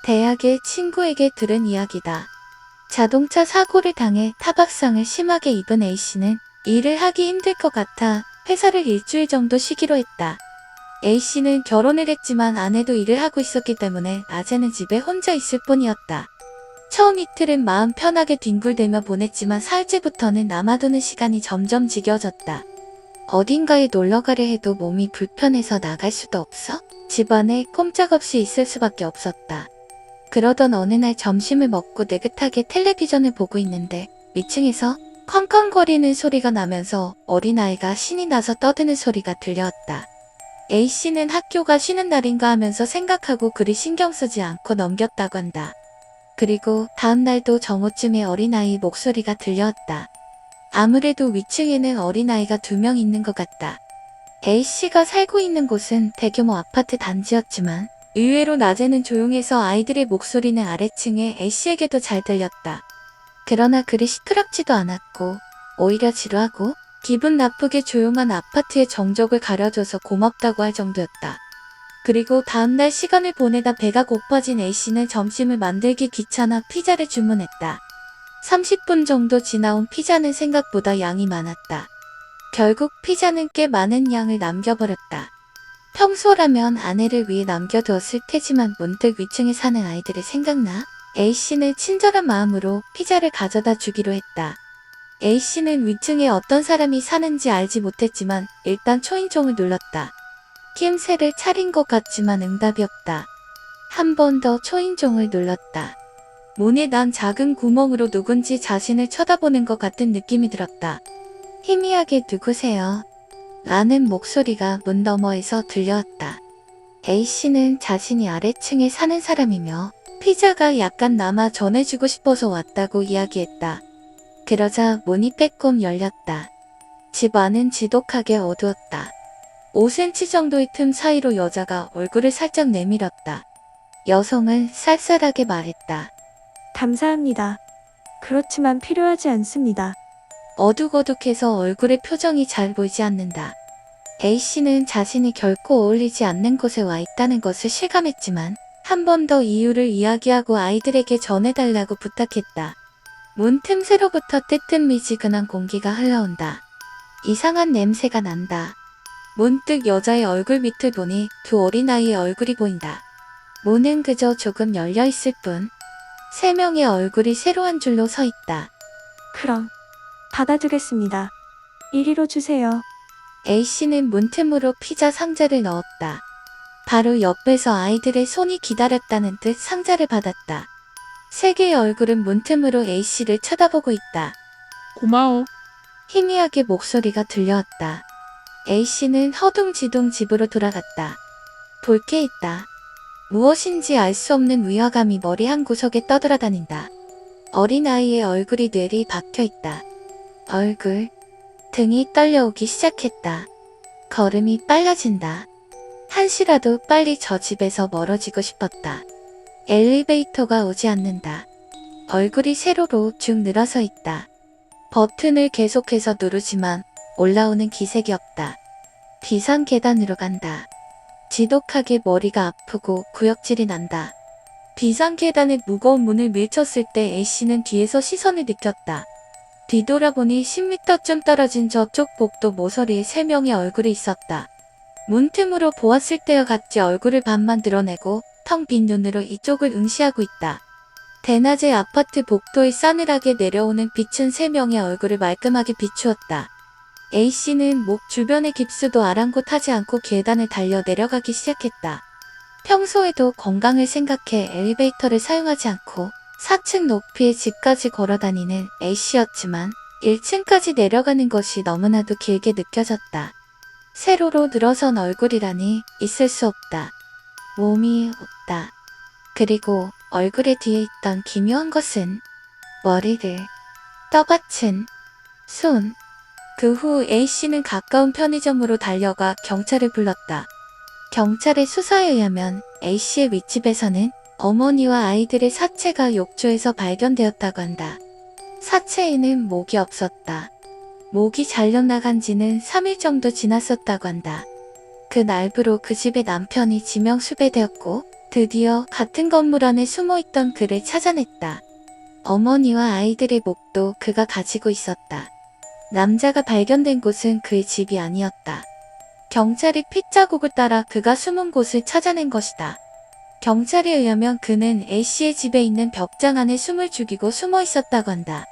대학의 친구에게 들은 이야기다. 자동차 사고를 당해 타박상을 심하게 입은 A씨는 일을 하기 힘들 것 같아 회사를 일주일 정도 쉬기로 했다. A씨는 결혼을 했지만 아내도 일을 하고 있었기 때문에 낮에는 집에 혼자 있을 뿐이었다. 처음 이틀은 마음 편하게 뒹굴대며 보냈지만 사흘째부터는 남아도는 시간이 점점 지겨워졌다. 어딘가에 놀러가려 해도 몸이 불편해서 나갈 수도 없어 집안에 꼼짝없이 있을 수밖에 없었다. 그러던 어느 날 점심을 먹고 느긋하게 텔레비전을 보고 있는데 위층에서 컹컹거리는 소리가 나면서 어린아이가 신이 나서 떠드는 소리가 들려왔다. A씨는 학교가 쉬는 날인가 하면서 생각하고 그리 신경 쓰지 않고 넘겼다고 한다. 그리고 다음 날도 정오쯤에 어린아이 목소리가 들려왔다. 아무래도 위층에는 어린아이가 2명 있는 것 같다. A씨가 살고 있는 곳은 대규모 아파트 단지였지만 의외로 낮에는 조용해서 아이들의 목소리는 아래층의 A씨에게도 잘 들렸다. 그러나 그리 시끄럽지도 않았고 오히려 지루하고 기분 나쁘게 조용한 아파트의 정적을 가려줘서 고맙다고 할 정도였다. 그리고 다음날 시간을 보내다 배가 고파진 A씨는 점심을 만들기 귀찮아 피자를 주문했다. 30분 정도 지나온 피자는 생각보다 양이 많았다. 결국 피자는 꽤 많은 양을 남겨버렸다. 평소라면 아내를 위해 남겨두었을 테지만 문득 위층에 사는 아이들이 생각나 A씨는 친절한 마음으로 피자를 가져다 주기로 했다. A씨는 위층에 어떤 사람이 사는지 알지 못했지만 일단 초인종을 눌렀다. 낌새를 차린 것 같지만 응답이 없다. 한 번 더 초인종을 눌렀다. 문에 난 작은 구멍으로 누군지 자신을 쳐다보는 것 같은 느낌이 들었다. 희미하게 누구세요? 라는 목소리가 문 너머에서 들려왔다. A씨는 자신이 아래층에 사는 사람이며 피자가 약간 남아 전해주고 싶어서 왔다고 이야기했다. 그러자 문이 빼꼼 열렸다. 집 안은 지독하게 어두웠다. 5cm 정도의 틈 사이로 여자가 얼굴을 살짝 내밀었다. 여성은 쌀쌀하게 말했다. 감사합니다. 그렇지만 필요하지 않습니다. 어둑어둑해서 얼굴의 표정이 잘 보이지 않는다. A씨는 자신이 결코 어울리지 않는 곳에 와 있다는 것을 실감했지만 한 번 더 이유를 이야기하고 아이들에게 전해달라고 부탁했다. 문 틈새로부터 뜨뜻미지근한 공기가 흘러온다. 이상한 냄새가 난다. 문득 여자의 얼굴 밑을 보니 2 어린아이의 얼굴이 보인다. 문은 그저 조금 열려있을 뿐 3명의 얼굴이 세로 한 줄로 서 있다. 그럼 받아두겠습니다. 이리로 주세요. A씨는 문틈으로 피자 상자를 넣었다. 바로 옆에서 아이들의 손이 기다렸다는 듯 상자를 받았다. 3개의 얼굴은 문틈으로 A씨를 쳐다보고 있다. 고마워. 희미하게 목소리가 들려왔다. A씨는 허둥지둥 집으로 돌아갔다. 볼 게 있다. 무엇인지 알 수 없는 위화감이 머리 한 구석에 떠돌아다닌다. 어린아이의 얼굴이 뇌리 박혀있다. 얼굴, 등이 떨려오기 시작했다. 걸음이 빨라진다. 한시라도 빨리 저 집에서 멀어지고 싶었다. 엘리베이터가 오지 않는다. 얼굴이 세로로 쭉 늘어서 있다. 버튼을 계속해서 누르지만 올라오는 기색이 없다. 비상 계단으로 간다. 지독하게 머리가 아프고 구역질이 난다. 비상 계단의 무거운 문을 밀쳤을 때 A씨는 뒤에서 시선을 느꼈다. 뒤돌아보니 10m쯤 떨어진 저쪽 복도 모서리에 3명의 얼굴이 있었다. 문틈으로 보았을 때와 같이 얼굴을 반만 드러내고 텅 빈 눈으로 이쪽을 응시하고 있다. 대낮에 아파트 복도에 싸늘하게 내려오는 빛은 3명의 얼굴을 말끔하게 비추었다. A씨는 목 주변의 깁스도 아랑곳하지 않고 계단을 달려 내려가기 시작했다. 평소에도 건강을 생각해 엘리베이터를 사용하지 않고 4층 높이의 집까지 걸어다니는 A씨였지만 1층까지 내려가는 것이 너무나도 길게 느껴졌다. 세로로 늘어선 얼굴이라니 있을 수 없다. 몸이 없다. 그리고 얼굴의 뒤에 있던 기묘한 것은 머리를 떠받친 손. 그 후 A씨는 가까운 편의점으로 달려가 경찰을 불렀다. 경찰의 수사에 의하면 A씨의 윗집에서는 어머니와 아이들의 사체가 욕조에서 발견되었다고 한다. 사체에는 목이 없었다. 목이 잘려나간 지는 3일 정도 지났었다고 한다. 그날부로 그 집의 남편이 지명수배되었고 드디어 같은 건물 안에 숨어있던 그를 찾아냈다. 어머니와 아이들의 목도 그가 가지고 있었다. 남자가 발견된 곳은 그의 집이 아니었다. 경찰이 핏자국을 따라 그가 숨은 곳을 찾아낸 것이다. 경찰에 의하면 그는 A씨의 집에 있는 벽장 안에 숨을 죽이고 숨어 있었다고 한다.